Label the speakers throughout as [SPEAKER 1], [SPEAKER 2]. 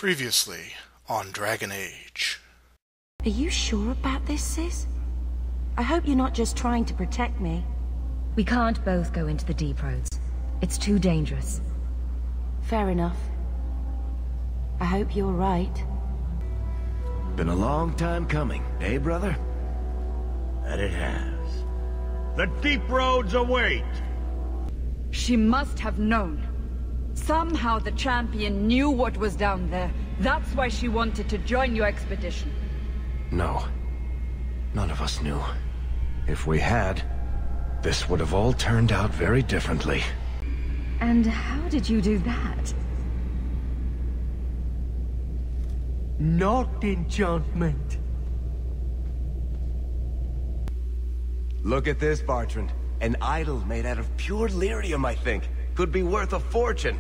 [SPEAKER 1] Previously on Dragon Age.
[SPEAKER 2] Are you sure about this, sis? I hope you're not just trying to protect me.
[SPEAKER 3] We can't both go into the deep roads. It's too dangerous.
[SPEAKER 2] Fair enough. I hope you're right.
[SPEAKER 4] Been a long time coming, eh, brother?
[SPEAKER 5] That it has. The deep roads await!
[SPEAKER 6] She must have known. Somehow the champion knew what was down there. That's why she wanted to join your expedition.
[SPEAKER 4] No. None of us knew. If we had, this would have all turned out very differently.
[SPEAKER 3] And how did you do that?
[SPEAKER 7] Not enchantment.
[SPEAKER 4] Look at this, Bartrand. An idol made out of pure lyrium, I think. Could be worth a fortune.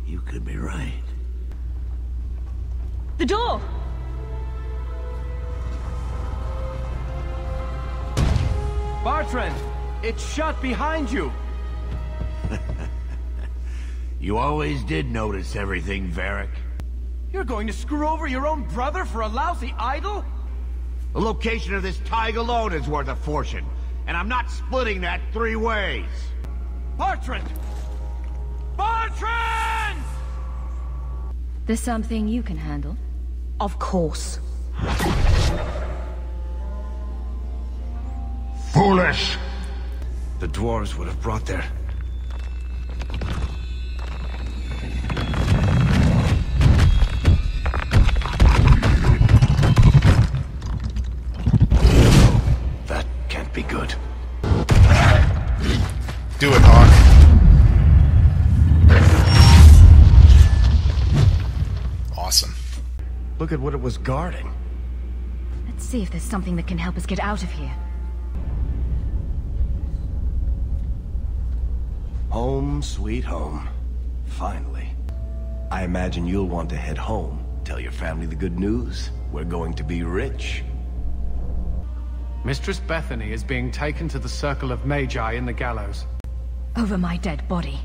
[SPEAKER 5] You could be right.
[SPEAKER 6] The door!
[SPEAKER 4] Bartrand! It's shut behind you!
[SPEAKER 5] You always did notice everything, Varric.
[SPEAKER 4] You're going to screw over your own brother for a lousy idol?
[SPEAKER 5] The location of this tag alone is worth a fortune, and I'm not splitting that 3 ways.
[SPEAKER 4] Bartrand! Bartrand!
[SPEAKER 3] There's something you can handle?
[SPEAKER 2] Of course.
[SPEAKER 5] Foolish!
[SPEAKER 4] The dwarves would have brought their... That can't be good.
[SPEAKER 1] Do it, Hawke. Awesome.
[SPEAKER 4] Look at what it was guarding.
[SPEAKER 3] Let's see if there's something that can help us get out of here.
[SPEAKER 4] Home, sweet home. Finally. I imagine you'll want to head home. Tell your family the good news. We're going to be rich.
[SPEAKER 8] Mistress Bethany is being taken to the Circle of Magi in the gallows.
[SPEAKER 3] Over my dead body.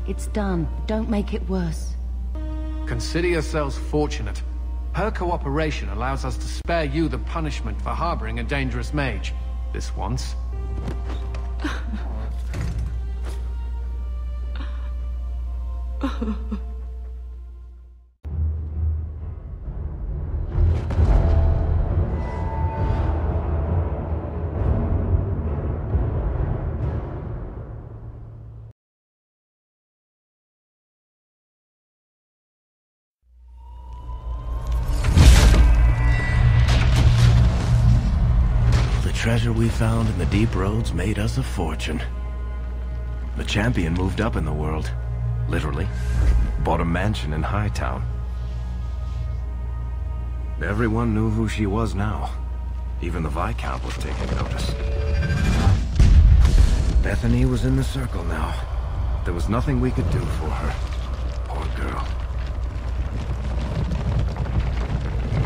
[SPEAKER 2] It's done. Don't make it worse.
[SPEAKER 8] Consider yourselves fortunate. Her cooperation allows us to spare you the punishment for harboring a dangerous mage. This once.
[SPEAKER 4] The treasure we found in the deep roads made us a fortune. The champion moved up in the world. Literally. Bought a mansion in Hightown. Everyone knew who she was now. Even the Viscount was taking notice. Bethany was in the circle now. There was nothing we could do for her. Poor girl.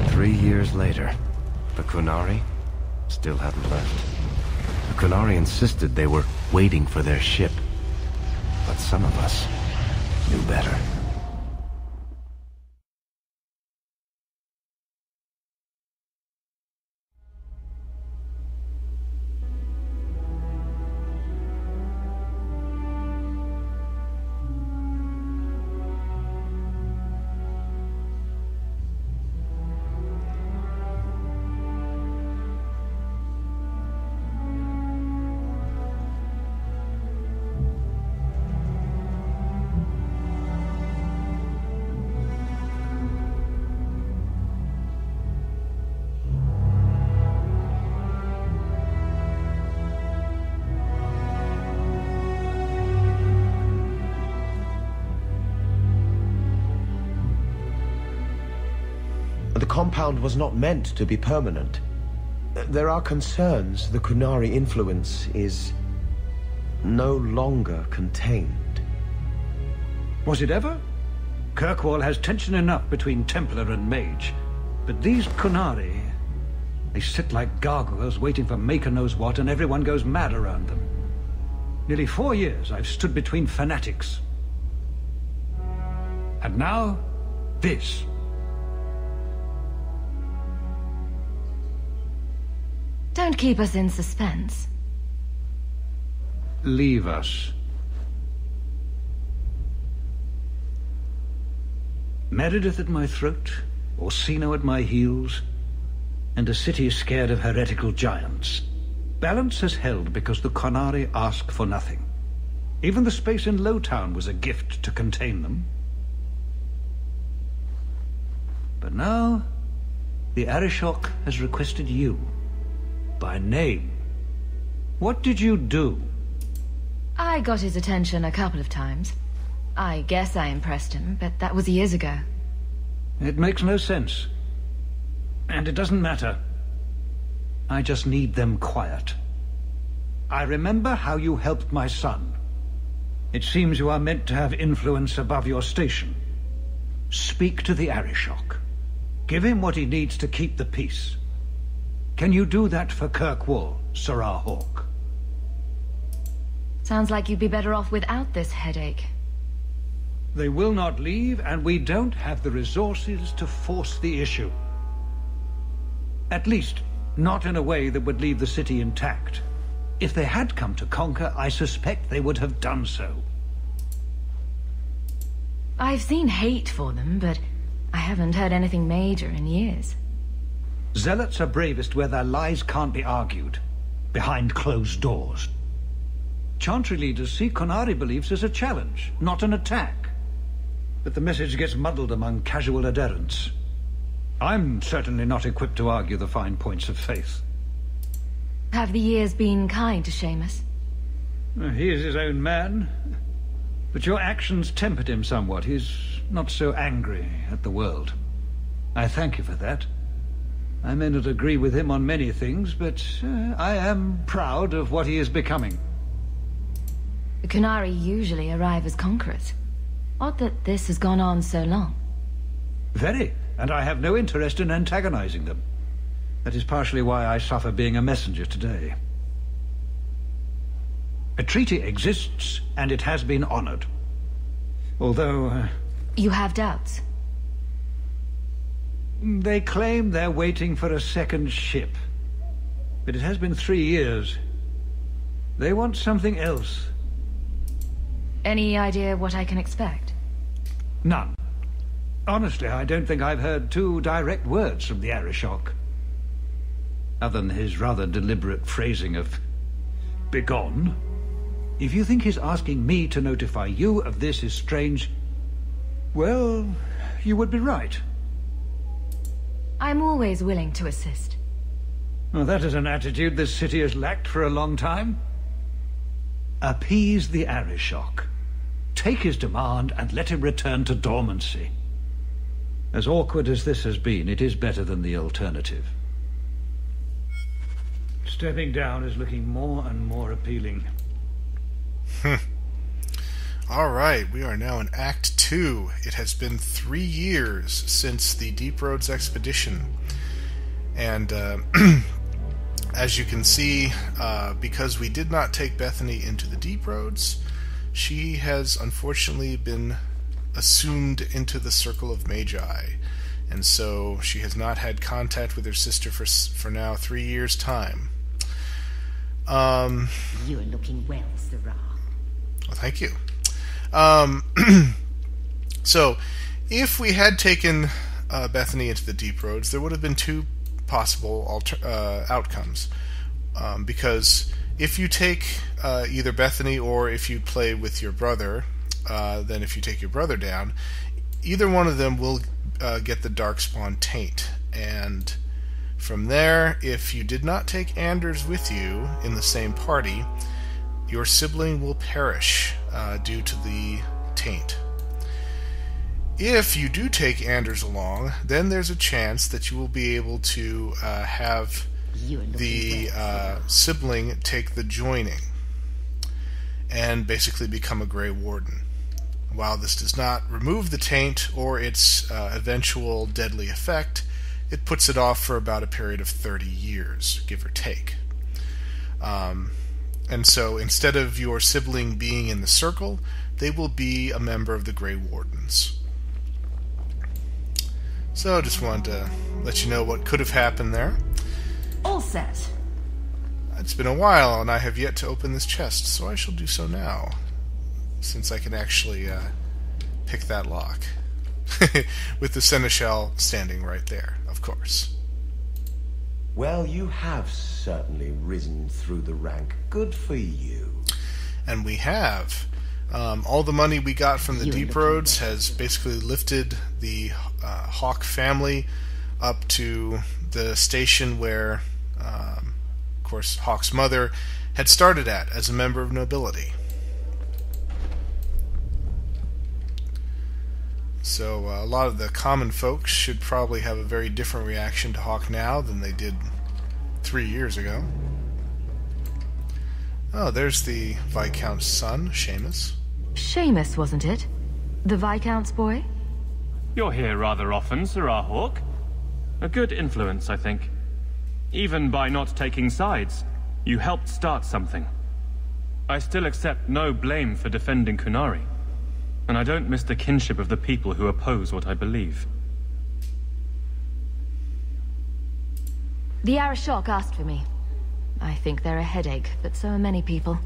[SPEAKER 4] 3 years later, the Qunari still hadn't left. The Qunari insisted they were waiting for their ship. But some of us knew better.
[SPEAKER 9] The compound was not meant to be permanent. There are concerns the Qunari influence is no longer contained.
[SPEAKER 10] Was it ever? Kirkwall has tension enough between Templar and Mage. But these Qunari, they sit like gargoyles waiting for Maker knows what, and everyone goes mad around them. Nearly 4 years I've stood between fanatics. And now, this.
[SPEAKER 3] Don't keep us in suspense.
[SPEAKER 10] Leave us. Meredith at my throat, Orsino at my heels, and a city scared of heretical giants. Balance has held because the Qunari ask for nothing. Even the space in Lowtown was a gift to contain them. But now, the Arishok has requested you. By name. What did you do?
[SPEAKER 3] I got his attention a couple of times. I guess I impressed him, but that was years ago.
[SPEAKER 10] It makes no sense. And it doesn't matter. I just need them quiet. I remember how you helped my son. It seems you are meant to have influence above your station. Speak to the Arishok. Give him what he needs to keep the peace. Can you do that for Kirkwall, Sirrah Hawke?
[SPEAKER 3] Sounds like you'd be better off without this headache.
[SPEAKER 10] They will not leave, and we don't have the resources to force the issue. At least, not in a way that would leave the city intact. If they had come to conquer, I suspect they would have done so.
[SPEAKER 3] I've seen hate for them, but I haven't heard anything major in years.
[SPEAKER 10] Zealots are bravest where their lies can't be argued, behind closed doors. Chantry leaders see Qunari beliefs as a challenge, not an attack. But the message gets muddled among casual adherents. I'm certainly not equipped to argue the fine points of faith.
[SPEAKER 3] Have the years been kind to Seamus?
[SPEAKER 10] He is his own man. But your actions tempered him somewhat. He's not so angry at the world. I thank you for that. I may not agree with him on many things, but I am proud of what he is becoming.
[SPEAKER 3] The Qunari usually arrive as conquerors. Odd that this has gone on so long.
[SPEAKER 10] Very, and I have no interest in antagonizing them. That is partially why I suffer being a messenger today. A treaty exists, and it has been honored. Although...
[SPEAKER 3] You have doubts?
[SPEAKER 10] They claim they're waiting for a second ship. But it has been 3 years. They want something else.
[SPEAKER 3] Any idea what I can expect?
[SPEAKER 10] None. Honestly, I don't think I've heard 2 direct words from the Arishok. Other than his rather deliberate phrasing of begone. If you think his asking me to notify you of this is strange, well, you would be right.
[SPEAKER 3] I'm always willing to assist.
[SPEAKER 10] Well, that is an attitude this city has lacked for a long time. Appease the Arishok. Take his demand and let him return to dormancy. As awkward as this has been, it is better than the alternative. Stepping down is looking more and more appealing.
[SPEAKER 1] Alright, we are now in Act 2. It has been 3 years since the Deep Roads expedition. And as you can see, because we did not take Bethany into the Deep Roads, she has unfortunately been assumed into the Circle of Magi. And so she has not had contact with her sister for now 3 years' time.
[SPEAKER 2] You're looking well, Sirrah.
[SPEAKER 1] Well, thank you. So, if we had taken Bethany into the Deep Roads, there would have been 2 possible outcomes. Because if you take either Bethany or if you play with your brother, then if you take your brother down, either one of them will get the Darkspawn taint. And from there, if you did not take Anders with you in the same party, your sibling will perish due to the taint. If you do take Anders along, then there's a chance that you will be able to have the sibling take the joining and basically become a Grey Warden. While this does not remove the taint or its eventual deadly effect, it puts it off for about a period of 30 years, give or take. And so instead of your sibling being in the circle, they will be a member of the Grey Wardens. So, just wanted to let you know what could have happened there.
[SPEAKER 3] All set.
[SPEAKER 1] It's been a while, and I have yet to open this chest, so I shall do so now, since I can actually pick that lock. With the seneschal standing right there, of course.
[SPEAKER 9] Well, you have certainly risen through the rank. Good for you.
[SPEAKER 1] And we have. All the money we got from the Deep Roads has basically lifted the Hawke family up to the station where, of course, Hawke's mother had started at as a member of nobility. So a lot of the common folks should probably have a very different reaction to Hawke now than they did 3 years ago. Oh, there's the Viscount's son, Seamus.
[SPEAKER 3] Seamus, wasn't it? The Viscount's boy?
[SPEAKER 11] You're here rather often, Sirrah Hawke. A good influence, I think. Even by not taking sides, you helped start something. I still accept no blame for defending Qunari, and I don't miss the kinship of the people who oppose what I believe.
[SPEAKER 3] The Arashok asked for me. I think they're a headache, but so are many people.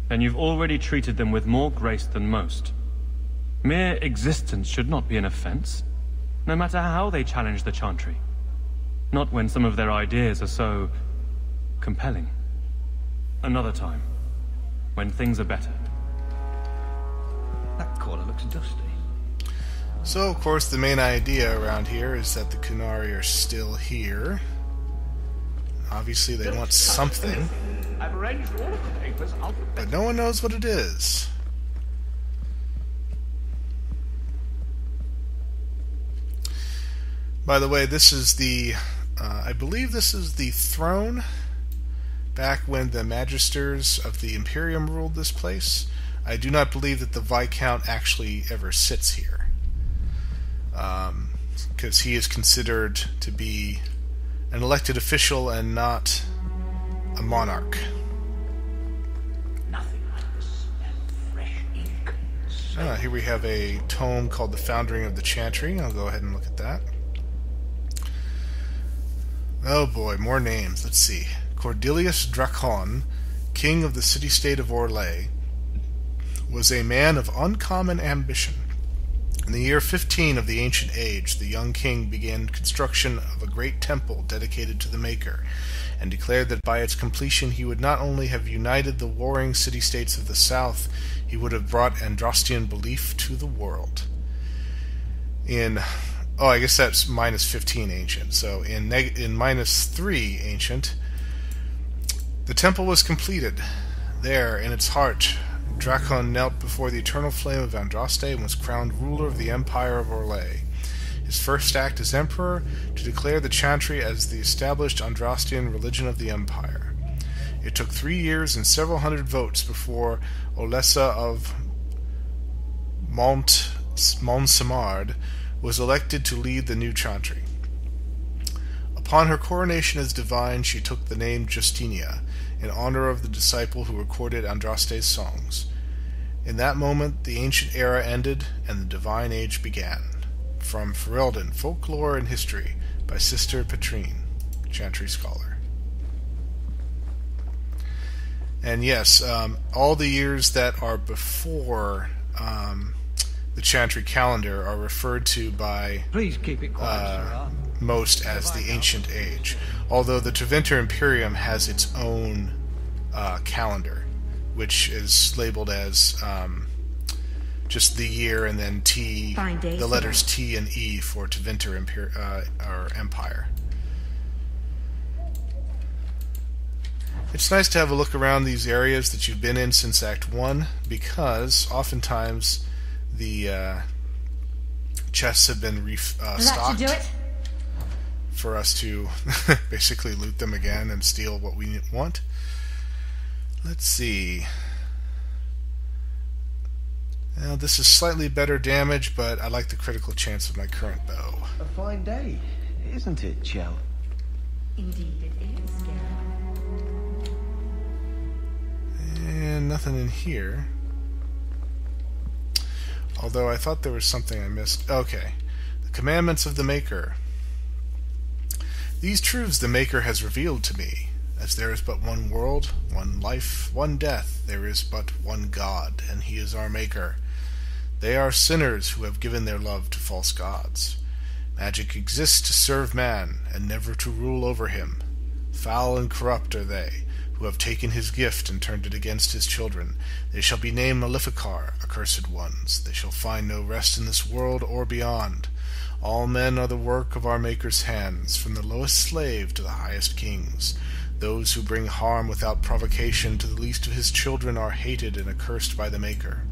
[SPEAKER 11] And you've already treated them with more grace than most. Mere existence should not be an offense, no matter how they challenge the Chantry. Not when some of their ideas are so compelling. Another time, when things are better.
[SPEAKER 10] That corner looks dusty.
[SPEAKER 1] So, of course, the main idea around here is that the Qunari are still here. Obviously, they want something,
[SPEAKER 5] I've arranged all of the papers
[SPEAKER 1] but no one knows what it is. By the way, this is the, I believe this is the throne back when the Magisters of the Imperium ruled this place. I do not believe that the Viscount actually ever sits here, because he is considered to be an elected official and not a monarch.
[SPEAKER 5] Nothing like the smell of fresh ink.
[SPEAKER 1] Here we have a tome called The Foundering of the Chantry. I'll go ahead and look at that. Oh boy, more names. Let's see. Cordelius Dracon, king of the city-state of Orlais, was a man of uncommon ambition. In the year 15 of the Ancient Age, the young king began construction of a great temple dedicated to the Maker, and declared that by its completion he would not only have united the warring city-states of the south, he would have brought Andrastian belief to the world. I guess that's minus 15 ancient. So in minus 3 ancient, the temple was completed. There, in its heart, Dracon knelt before the eternal flame of Andraste and was crowned ruler of the Empire of Orlais. His first act as emperor, to declare the Chantry as the established Andrastian religion of the Empire. It took 3 years and several hundred votes before Olessa of Montsemard was elected to lead the new Chantry. Upon her coronation as divine, she took the name Justinia, in honor of the disciple who recorded Andraste's songs. In that moment, the ancient era ended, and the divine age began. From Ferelden, Folklore and History, by Sister Petrine, Chantry Scholar. And yes, all the years that are before the Chantry calendar are referred to by
[SPEAKER 10] Please keep it quiet,
[SPEAKER 1] most as the Ancient Age, although the Tevinter Imperium has its own calendar, which is labeled as just the year and then T, the letters T and E for Tevinter or Empire. It's nice to have a look around these areas that you've been in since Act 1, because oftentimes the chests have been stocked for us to basically loot them again and steal what we want. Let's see. Now, this is slightly better damage, but I like the critical chance of my current bow.
[SPEAKER 9] A fine day, isn't it, Chell?
[SPEAKER 2] Indeed it is, Scarab.
[SPEAKER 1] And nothing in here. Although I thought there was something I missed. Okay. The commandments of the Maker. These truths the Maker has revealed to me. As there is but one world, one life, one death, there is but one God, and he is our Maker. They are sinners who have given their love to false gods. Magic exists to serve man, and never to rule over him. Foul and corrupt are they, who have taken his gift and turned it against his children. They shall be named Maleficar, accursed ones. They shall find no rest in this world or beyond. All men are the work of our Maker's hands, from the lowest slave to the highest kings. Those who bring harm without provocation to the least of his children are hated and accursed by the Maker.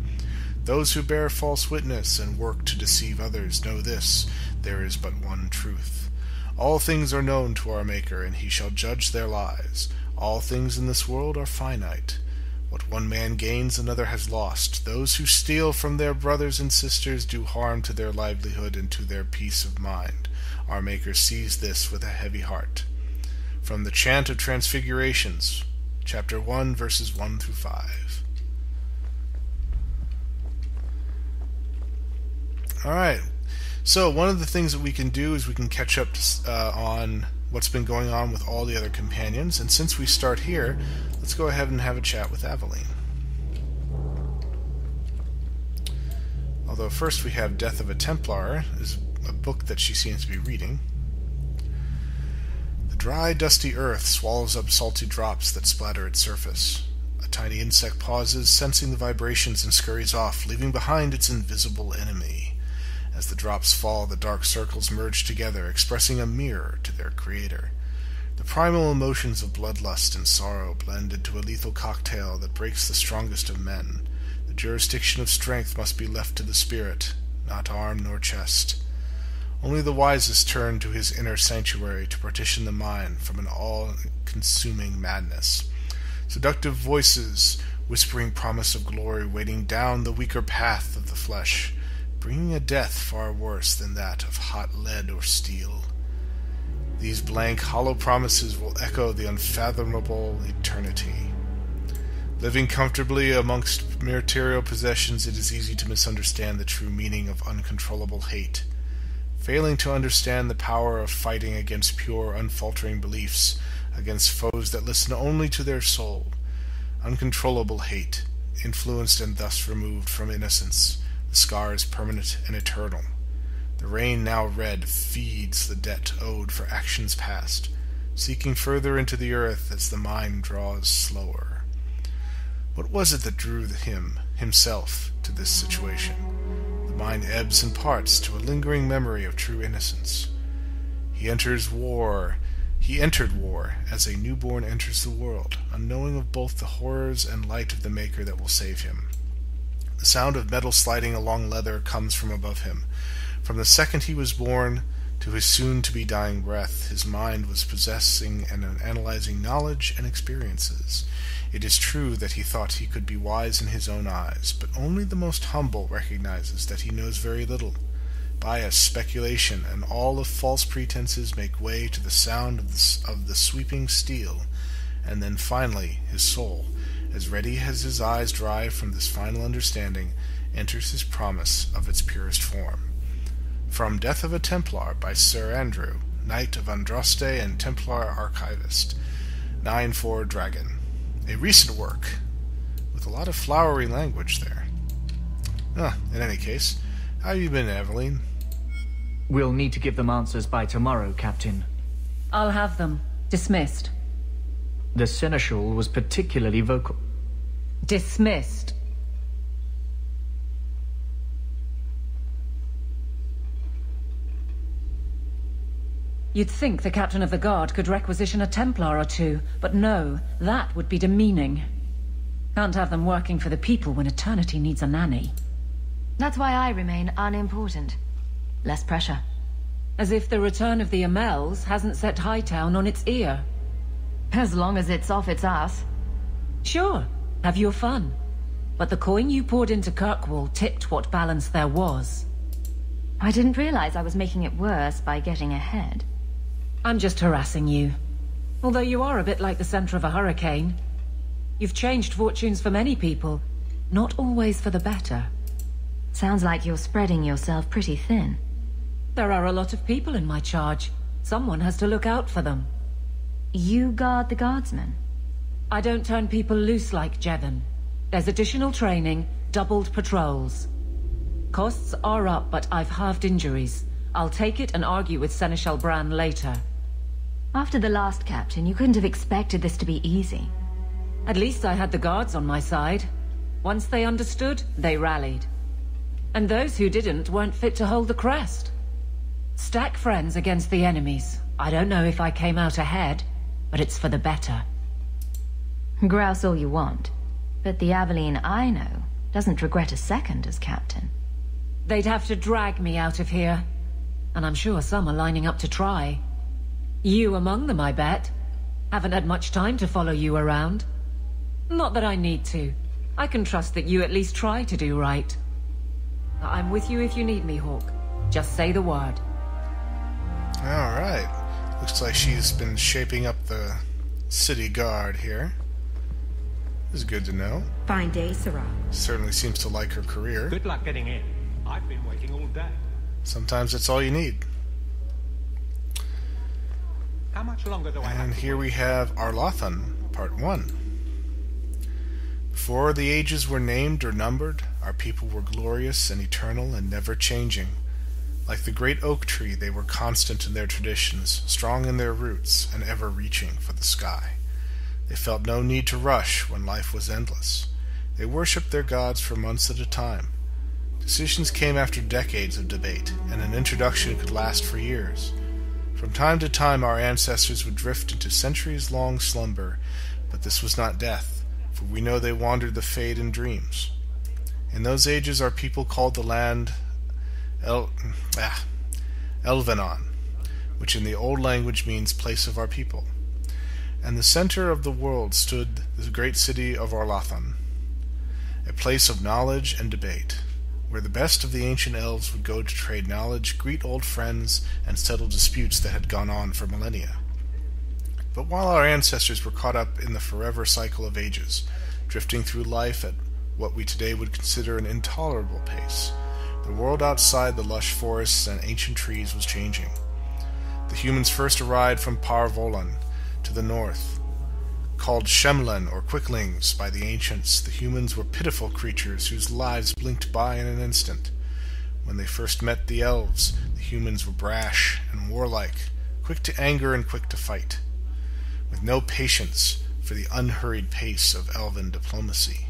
[SPEAKER 1] Those who bear false witness and work to deceive others know this, there is but one truth. All things are known to our Maker, and he shall judge their lies. All things in this world are finite. What one man gains, another has lost. Those who steal from their brothers and sisters do harm to their livelihood and to their peace of mind. Our Maker sees this with a heavy heart. From the Chant of Transfigurations, chapter 1, verses 1 through 5. Alright, so one of the things that we can do is we can catch up on what's been going on with all the other companions, and since we start here, let's go ahead and have a chat with Aveline. Although first we have Death of a Templar, is a book that she seems to be reading. The dry, dusty earth swallows up salty drops that splatter its surface. A tiny insect pauses, sensing the vibrations, and scurries off, leaving behind its invisible enemy. As the drops fall, the dark circles merge together, expressing a mirror to their creator. The primal emotions of bloodlust and sorrow blend into a lethal cocktail that breaks the strongest of men. The jurisdiction of strength must be left to the spirit, not arm nor chest. Only the wisest turn to his inner sanctuary to partition the mind from an all-consuming madness. Seductive voices, whispering promise of glory, weighting down the weaker path of the flesh, bringing a death far worse than that of hot lead or steel. These blank, hollow promises will echo the unfathomable eternity. Living comfortably amongst material possessions, it is easy to misunderstand the true meaning of uncontrollable hate. Failing to understand the power of fighting against pure, unfaltering beliefs, against foes that listen only to their soul. Uncontrollable hate, influenced and thus removed from innocence. The scar is permanent and eternal. The rain, now red, feeds the debt owed for actions past, seeking further into the earth as the mind draws slower. What was it that drew himself, to this situation? The mind ebbs and parts to a lingering memory of true innocence. He entered war as a newborn enters the world, unknowing of both the horrors and light of the Maker that will save him. The sound of metal sliding along leather comes from above him. From the second he was born to his soon-to-be dying breath, his mind was possessing and analyzing knowledge and experiences. It is true that he thought he could be wise in his own eyes, but only the most humble recognizes that he knows very little. Bias, speculation, and all of false pretenses make way to the sound of the sweeping steel, and then finally his soul, as ready as his eyes dry from this final understanding, enters his promise of its purest form. From Death of a Templar by Sir Andrew, Knight of Andraste and Templar Archivist, 9-4 Dragon. A recent work, with a lot of flowery language there. In any case, how have you been, Aveline?
[SPEAKER 12] We'll need to give them answers by tomorrow, Captain.
[SPEAKER 3] I'll have them. Dismissed.
[SPEAKER 12] The Seneschal was particularly vocal.
[SPEAKER 3] Dismissed. You'd think the Captain of the Guard could requisition a Templar or two, but no, that would be demeaning. Can't have them working for the people when eternity needs a nanny.
[SPEAKER 13] That's why I remain unimportant. Less pressure.
[SPEAKER 3] As if the return of the Amels hasn't set Hightown on its ear.
[SPEAKER 13] As long as it's off its ass.
[SPEAKER 3] Sure, have your fun. But the coin you poured into Kirkwall tipped what balance there was.
[SPEAKER 13] I didn't realize I was making it worse by getting ahead.
[SPEAKER 3] I'm just harassing you. Although you are a bit like the center of a hurricane. You've changed fortunes for many people, not always for the better.
[SPEAKER 13] Sounds like you're spreading yourself pretty thin.
[SPEAKER 3] There are a lot of people in my charge. Someone has to look out for them.
[SPEAKER 13] You guard the guardsmen?
[SPEAKER 3] I don't turn people loose like Jevon. There's additional training, doubled patrols. Costs are up, but I've halved injuries. I'll take it and argue with Seneschal Bran later.
[SPEAKER 13] After the last captain, you couldn't have expected this to be easy.
[SPEAKER 3] At least I had the guards on my side. Once they understood, they rallied. And those who didn't weren't fit to hold the crest. Stack friends against the enemies. I don't know if I came out ahead, but it's for the better.
[SPEAKER 13] Grouse all you want, but the Aveline I know doesn't regret a second as captain.
[SPEAKER 3] They'd have to drag me out of here, and I'm sure some are lining up to try. You among them, I bet. Haven't had much time to follow you around. Not that I need to. I can trust that you at least try to do right. I'm with you if you need me, Hawke. Just say the word.
[SPEAKER 1] Alright. Looks like she's been shaping up the city guard here. This is good to know.
[SPEAKER 2] Fine day, Sarah.
[SPEAKER 1] Certainly seems to like her career.
[SPEAKER 14] Good luck getting in. I've been waiting all day.
[SPEAKER 1] Sometimes that's all you need.
[SPEAKER 14] How much longer do I have?
[SPEAKER 1] And here we have Arlothan, Part 1. Before the ages were named or numbered, our people were glorious and eternal and never changing. Like the great oak tree, they were constant in their traditions, strong in their roots, and ever reaching for the sky. They felt no need to rush when life was endless. They worshipped their gods for months at a time. Decisions came after decades of debate, and an introduction could last for years. From time to time our ancestors would drift into centuries-long slumber, but this was not death, for we know they wandered the fade in dreams. In those ages our people called the land Elvenon, which in the old language means place of our people. And the center of the world stood the great city of Arlothan, a place of knowledge and debate, where the best of the ancient elves would go to trade knowledge, greet old friends, and settle disputes that had gone on for millennia. But while our ancestors were caught up in the forever cycle of ages, drifting through life at what we today would consider an intolerable pace, the world outside the lush forests and ancient trees was changing. The humans first arrived from Par-Volon to the north. Called Shemlen or Quicklings by the ancients, the humans were pitiful creatures whose lives blinked by in an instant. When they first met the elves, the humans were brash and warlike, quick to anger and quick to fight, with no patience for the unhurried pace of elven diplomacy.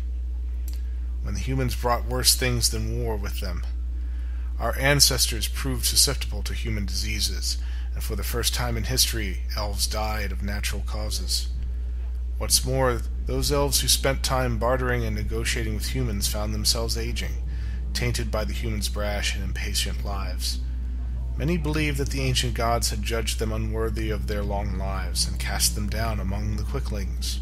[SPEAKER 1] When the humans brought worse things than war with them, our ancestors proved susceptible to human diseases, and for the first time in history, elves died of natural causes. What's more, those elves who spent time bartering and negotiating with humans found themselves aging, tainted by the humans' brash and impatient lives. Many believed that the ancient gods had judged them unworthy of their long lives and cast them down among the Quicklings.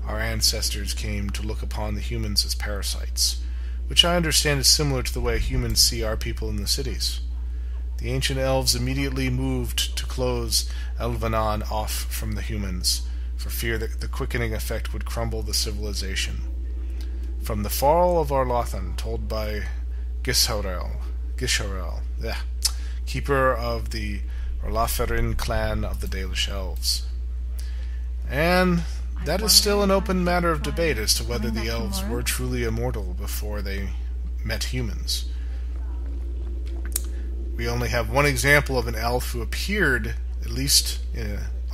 [SPEAKER 1] Our ancestors came to look upon the humans as parasites, which I understand is similar to the way humans see our people in the cities. The ancient elves immediately moved to close Elvenon off from the humans, for fear that the quickening effect would crumble the civilization. From the fall of Arlothan, told by Gisharel, keeper of the Orlaferin clan of the Dalish elves. And that is still an open matter of debate as to whether the elves were truly immortal before they met humans. We only have one example of an elf who appeared, at least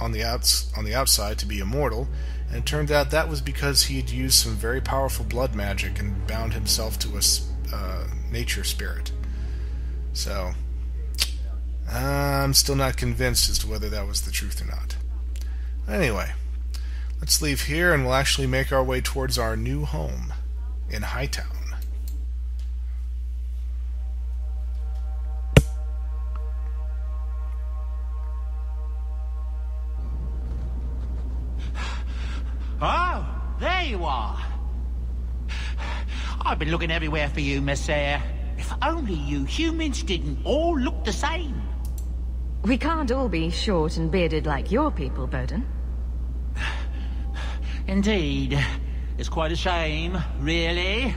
[SPEAKER 1] on the outside, to be immortal, and it turned out that was because he had used some very powerful blood magic and bound himself to a nature spirit. So, I'm still not convinced as to whether that was the truth or not. Anyway, let's leave here and we'll actually make our way towards our new home in Hightown.
[SPEAKER 15] Oh, there you are. I've been looking everywhere for you, Messiah. If only you humans didn't all look the same.
[SPEAKER 13] We can't all be short and bearded like your people, Bowden.
[SPEAKER 15] Indeed. It's quite a shame, really.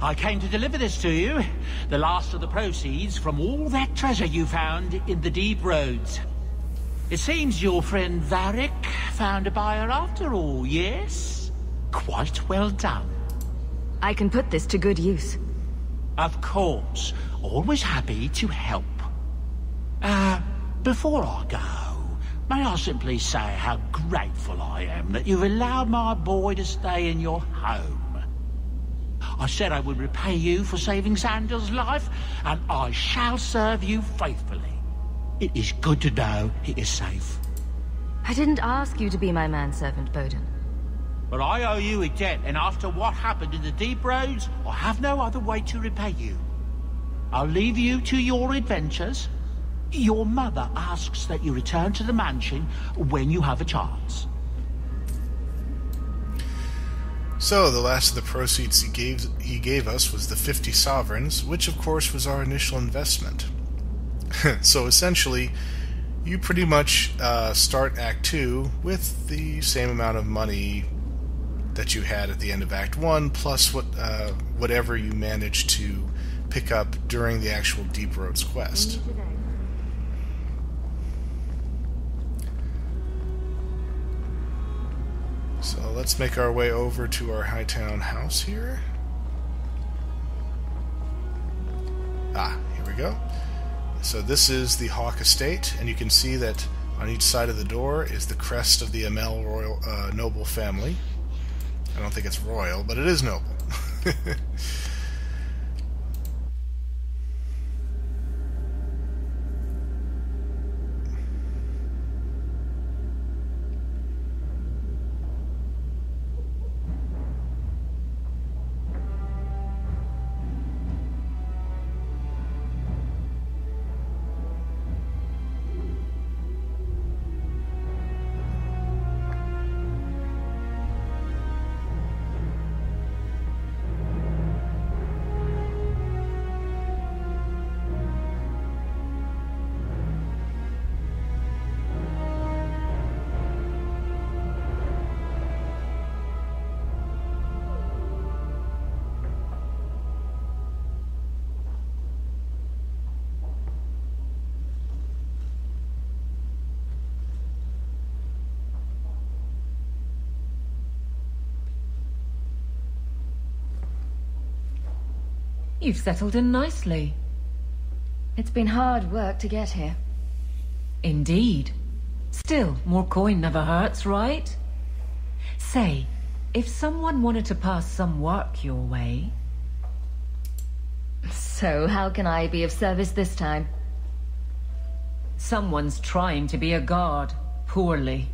[SPEAKER 15] I came to deliver this to you. The last of the proceeds from all that treasure you found in the deep roads. It seems your friend Varric found a buyer after all, yes? Quite well done.
[SPEAKER 2] I can put this to good use.
[SPEAKER 15] Of course. Always happy to help. Before I go, may I simply say how grateful I am that you've allowed my boy to stay in your home. I said I would repay you for saving Sandal's life, and I shall serve you faithfully. It is good to know he is safe.
[SPEAKER 2] I didn't ask you to be my manservant, Bowden.
[SPEAKER 15] But I owe you a debt, and after what happened in the deep roads, I have no other way to repay you. I'll leave you to your adventures. Your mother asks that you return to the mansion when you have a chance.
[SPEAKER 1] So, the last of the proceeds he gave us was the 50 sovereigns, which of course was our initial investment. So essentially, you pretty much start Act 2 with the same amount of money that you had at the end of Act 1, plus whatever you managed to pick up during the actual Deep Roads quest. So let's make our way over to our Hightown house here. Here we go. So this is the Hawke estate, and you can see that on each side of the door is the crest of the Amel royal noble family. I don't think it's royal, but it is noble.
[SPEAKER 3] You've settled in nicely.
[SPEAKER 13] It's been hard work to get here.
[SPEAKER 3] Indeed. Still, more coin never hurts, right? Say, if someone wanted to pass some work your way...
[SPEAKER 13] So, how can I be of service this time?
[SPEAKER 3] Someone's trying to be a guard, poorly.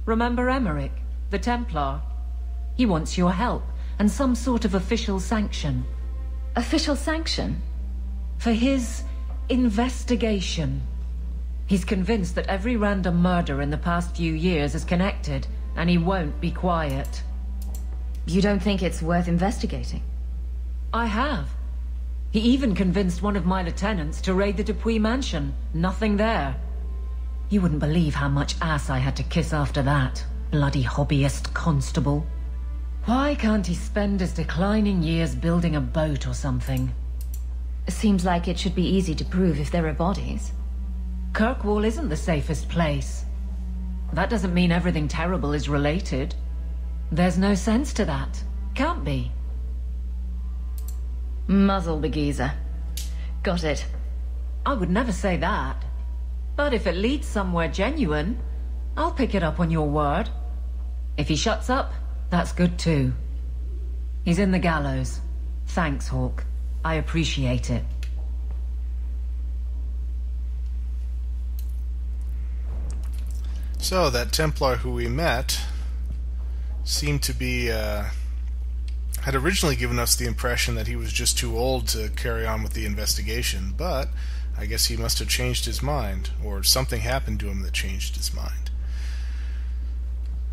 [SPEAKER 3] Remember Emmerich, the Templar? He wants your help, and some sort of official sanction.
[SPEAKER 13] Official sanction?
[SPEAKER 3] For his investigation. He's convinced that every random murder in the past few years is connected, and he won't be quiet.
[SPEAKER 13] You don't think it's worth investigating?
[SPEAKER 3] I have. He even convinced one of my lieutenants to raid the Dupuis mansion. Nothing there. You wouldn't believe how much ass I had to kiss after that. Bloody hobbyist constable. Why can't he spend his declining years building a boat or something?
[SPEAKER 13] Seems like it should be easy to prove if there are bodies.
[SPEAKER 3] Kirkwall isn't the safest place. That doesn't mean everything terrible is related. There's no sense to that. Can't be.
[SPEAKER 13] Muzzle the geezer. Got it.
[SPEAKER 3] I would never say that. But if it leads somewhere genuine, I'll pick it up on your word. If he shuts up, that's good too. He's in the gallows. Thanks, Hawke. I appreciate it.
[SPEAKER 1] So, that Templar who we met seemed to be, had originally given us the impression that he was just too old to carry on with the investigation, but I guess he must have changed his mind, or something happened to him that changed his mind.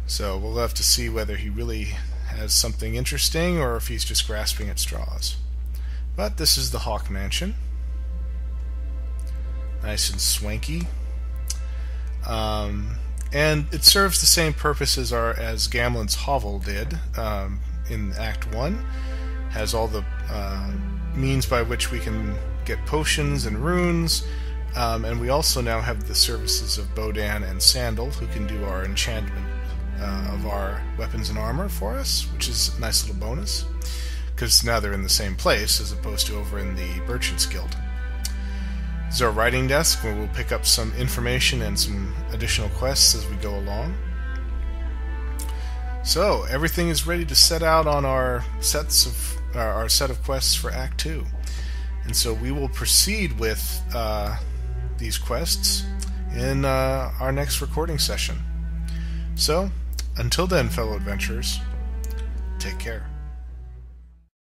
[SPEAKER 1] So we'll have to see whether he really has something interesting or if he's just grasping at straws. But this is the Hawke Mansion. Nice and swanky. And it serves the same purpose as Gamlen's hovel did. in Act 1 has all the means by which we can get potions and runes, and we also now have the services of Bodan and Sandal, who can do our enchantment of our weapons and armor for us, which is a nice little bonus, because now they're in the same place as opposed to over in the Merchants Guild. This is our writing desk, where we'll pick up some information and some additional quests as we go along. So, everything is ready to set out on our set of quests for Act 2. And so we will proceed with these quests in our next recording session. So, until then, fellow adventurers, take care.